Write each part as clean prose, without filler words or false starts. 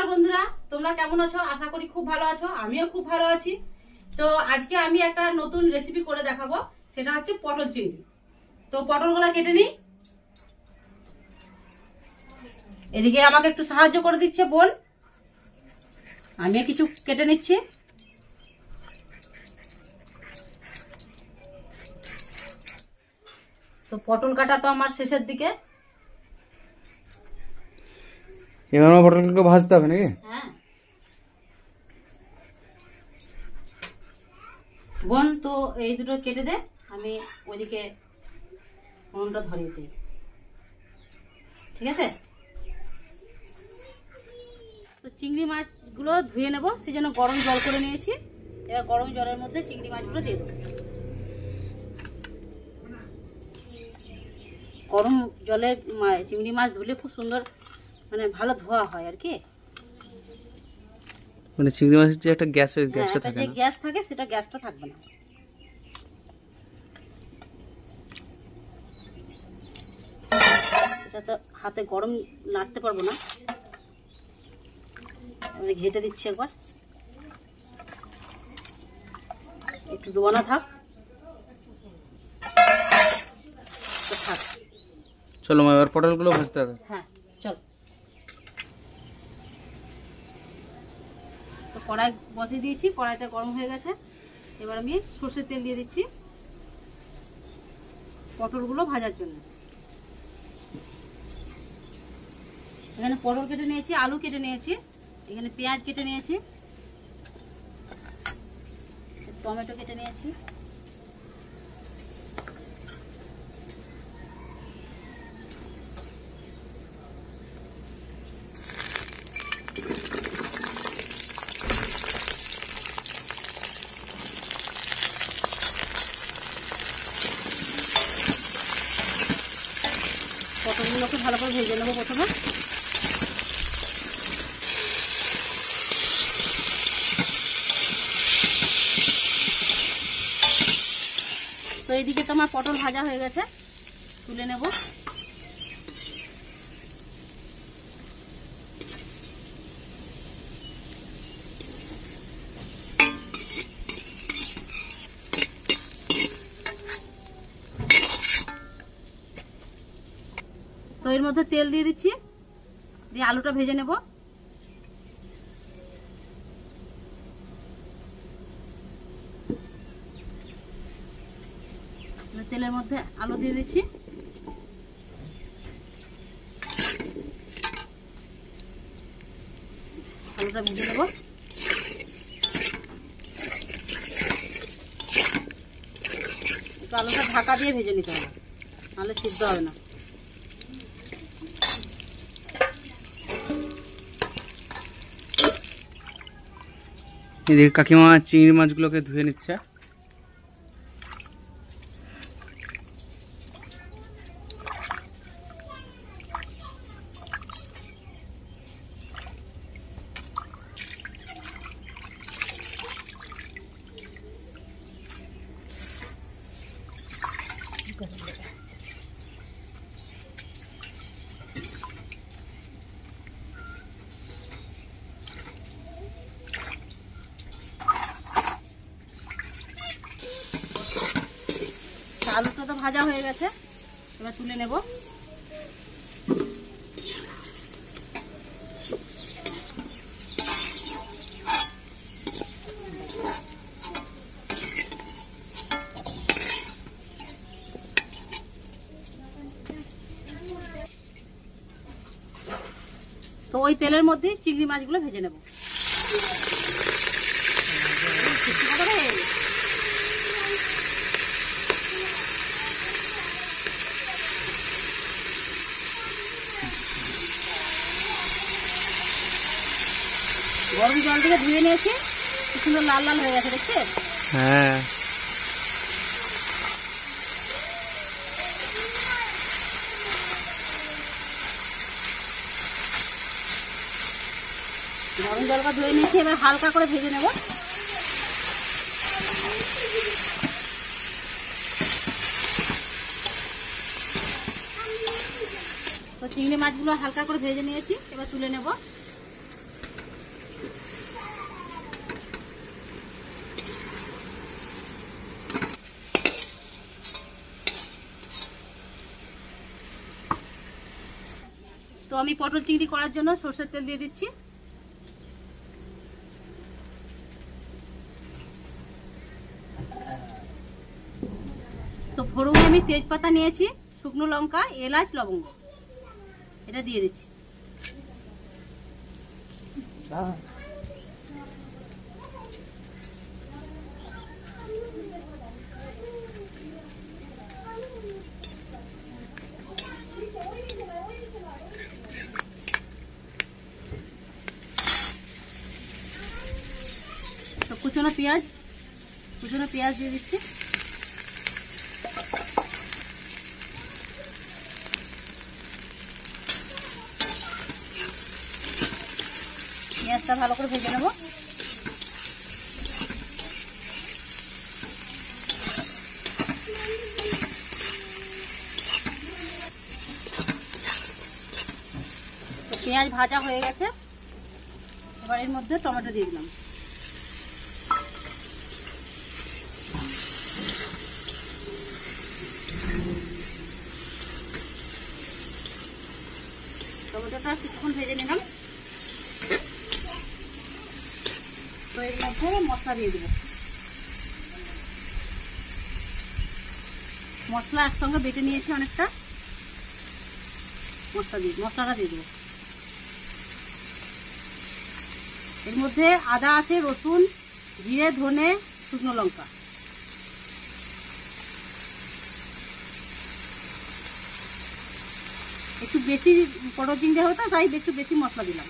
নমস্কার বন্ধুরা, তোমরা কেমন আছো? আশা করি খুব ভালো আছো। আমিও খুব ভালো আছি। তো আজকে আমি একটা নতুন রেসিপি করে দেখাবো, সেটা হচ্ছে পটল চিংড়ি। তো পটলগুলো কেটে নিই। এদিকে আমাকে একটু সাহায্য করে দিচ্ছে বোন, আমিও কিছু কেটে নিচ্ছি। তো পটল কাটা তো আমার শেষের দিকে। এবার পটলগুলো ভাজতে হবে নাকি? হ্যাঁ বোন, তো এই দুটো কেটে দে, আমি ওইদিকে উনুনটা ধরিয়ে দিই, ঠিক আছে? তো চিংড়ি মাছগুলো ধুয়ে নেব, সেই জন্য গরম জল করে নিয়েছি। এবার গরম জলের মধ্যে চিংড়ি মাছগুলো দিয়ে দেবো। গরম জলে চিংড়ি মাছ ধুলে খুব সুন্দর, মানে ভালো ধোয়া হয় আর কি। মানে চিংড়ি মাছের যে একটা গ্যাসটা থাকে, যে গ্যাস থাকে সেটা গ্যাসটা থাকবে না। এটা তো হাতে গরম নাড়তে পারবো না, আমি ঘেটে দিচ্ছি একবার, একটু ডোবানো থাক। চলো এবার পটলগুলো ভাজতে হবে। হ্যাঁ চল। তো কড়াই বসিয়ে দিয়েছি, কড়াইটা গরম হয়ে গেছে। এবার আমি সর্ষের তেল দিয়ে দিচ্ছি পটলগুলো ভাজার জন্য। এখানে পটল কেটে নিয়েছি, আলু কেটে নিয়েছি, এখানে পেঁয়াজ কেটে নিয়েছি, টমেটো কেটে নিয়েছি। পটলগুলোকে ভালো করে ভেজে নেবো প্রথমে। তো এইদিকে তো আমার পটল ভাজা হয়ে গেছে, তুলে নেব। তো এর মধ্যে তেল দিয়ে দিচ্ছি, দিয়ে আলুটা ভেজে নেব। তেলের মধ্যে আলু দিয়ে দিচ্ছি, আলুটা ভেজে নেব। একটু আলুটা ঢাকা দিয়ে ভেজে নিতে হবে, নাহলে সিদ্ধ হবে না। এদিকে কাকিমা চিংড়ি মাছগুলোকে ধুয়ে নিচ্ছে। আলুটা তো ভাজা হয়ে গেছে, এবার তুলে নেব। তো ওই তেলের মধ্যে চিংড়ি মাছগুলো ভেজে নেব। গরম জল থেকে ধুয়ে নিয়েছি, কি সুন্দর লাল লাল হয়ে গেছে, দেখছে? হ্যাঁ গরম জলটা ধুয়ে নিয়েছি, এবার হালকা করে ভেজে নেব। তো চিংড়ি মাছগুলো হালকা করে ভেজে নিয়েছি, এবার তুলে নেব। তো আমি পটল চিংড়ি করার জন্য সরষের তেল দিয়ে দিচ্ছি। তো ফোড়নে আমি তেজপাতা নিয়েছি, শুকনো লঙ্কা, এলাচ, লবঙ্গ, এটা দিয়ে দিচ্ছি। তো কুচনো পেঁয়াজ দিয়ে দিচ্ছি। পেঁয়াজটা ভালো করে ভেজে নেব। তো পেঁয়াজ ভাজা হয়ে গেছে, এবার এর মধ্যে টমেটো দিয়ে দিলাম। টমেটোটা কিছুক্ষণ ভেজে নিলাম। তো এর মধ্যে মশলা দিয়ে দেবো। মশলা একসঙ্গে বেটে নিয়েছি অনেকটা, মশলাটা দিয়ে দেবো। এর মধ্যে আদা আছে, রসুন, জিরে, ধনে, শুকনো লঙ্কা। একটু বেশি পটল চিংড়ি হতো তাই একটু বেশি মশলা দিলাম।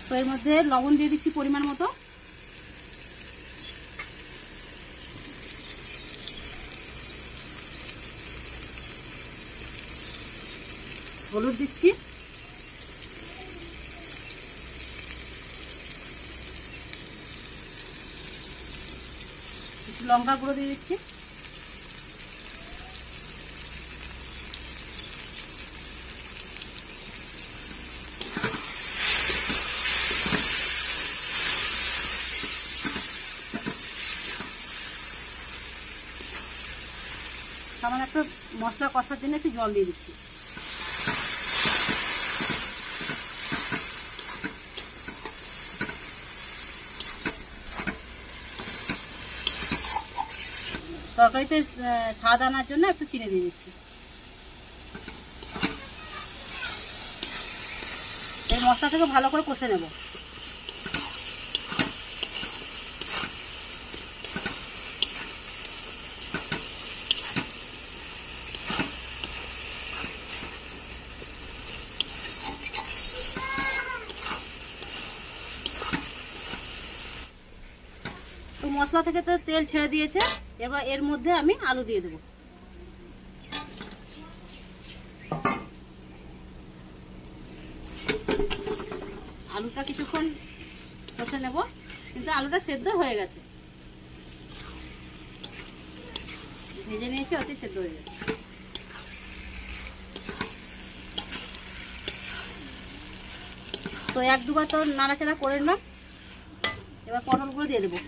তো এর মধ্যে লবণ দিয়ে দিচ্ছি পরিমাণ মতো। হলুদ দিচ্ছি। একটু লঙ্কা গুঁড়ো দিয়ে দিচ্ছি। সামান্য একটু মশলা কষার জন্য একটু জল দিয়ে দিচ্ছি। তরকারিতে স্বাদ আনার জন্য একটু চিনি দিয়ে দিচ্ছি। এই মশলাটাকে ভালো করে কষে নেব। তো মশলা থেকে তো তেল ছেড়ে দিয়েছে, এবার এর মধ্যে আমি আলু দিয়ে দেবো। আলুটা কিছুক্ষণ কষে নেব, কিন্তু আলুটা সেদ্ধ হয়ে গেছে, ভেজে নিয়েছি, অতি সেদ্ধ হয়ে গেছে। তো এক দুবার তো নাড়াচাড়া করে নিলাম, এবার পটলগুলো দিয়ে দেবো।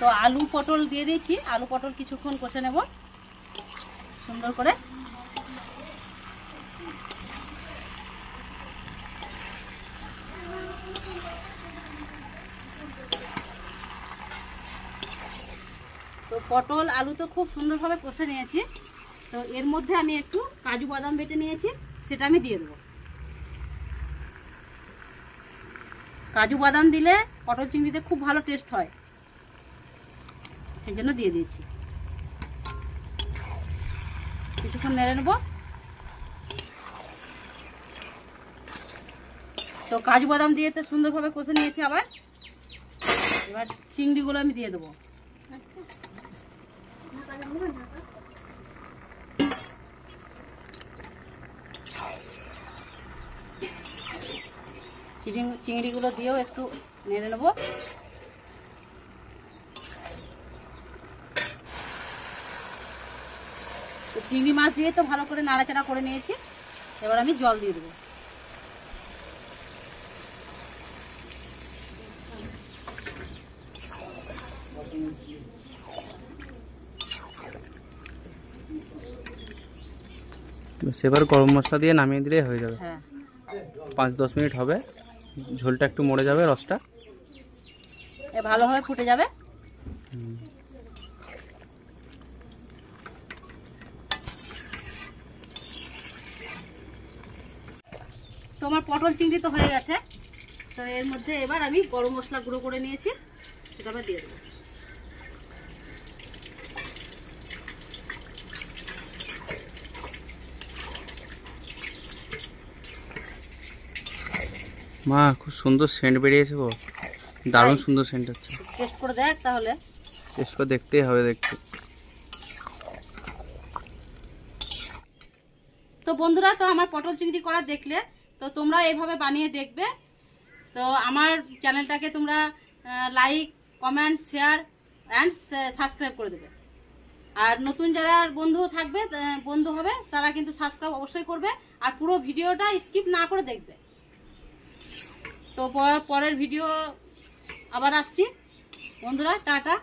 তো আলু পটল দিয়ে দিয়েছি, আলু পটল কিছুক্ষণ কষে নেব সুন্দর করে। তো পটল আলু তো খুব সুন্দরভাবে কষে নিয়েছি। তো এর মধ্যে আমি একটু কাজু বাদাম বেটে নিয়েছি, সেটা আমি দিয়ে দেবো। কাজু বাদাম দিলে পটল চিংড়িতে খুব ভালো টেস্ট হয়, সেই জন্য দিয়ে দিয়েছি। কিছুক্ষণ নেড়ে নেব। তো কাজু বাদাম দিয়ে তো সুন্দরভাবে কষে নিয়েছি। আবার এবার চিংড়িগুলো আমি দিয়ে দেবো। চিংড়িগুলো দিয়েও একটু নেড়ে নেবো। তো চিংড়ি মাছ দিয়ে তো ভালো করে নাড়াচাড়া করে নিয়েছি, এবার আমি জল দিয়ে দেবো। সেবার গরম মশলা দিয়ে নামিয়ে দিলে হয়ে যাবে। হ্যাঁ, 5-10 মিনিট হবে, ঝোলটা একটু মরে যাবে, রসটা ভালোভাবে ফুটে যাবে। তোমার পটল চিংড়ি তো হয়ে গেছে। তো এর মধ্যে এবার আমি গরম মশলা গুঁড়ো করে নিয়েছি, সেটা আবার দিয়ে দেবো। মা খুব সুন্দর সেন্ট বেরিয়েছে গো, দারুণ সুন্দর সেন্ট হচ্ছে। টেস্ট করে দেখ তাহলে। টেস্ট করে দেখতেই হবে, দেখতে। তো বন্ধুরা, তো আমার পটল চিংড়ি করা দেখলে, তো তোমরা এইভাবে বানিয়ে দেখবে। তো আমার চ্যানেলটাকে তোমরা like, comment, share and subscribe করে দেবে। আর নতুন যারা বন্ধু হবে তারা কিন্তু সাবস্ক্রাইব অবশ্যই করবে, আর পুরো ভিডিওটা স্কিপ না করে দেখবে। তো পরের ভিডিও আবার আসছি বন্ধুরা, টাটা।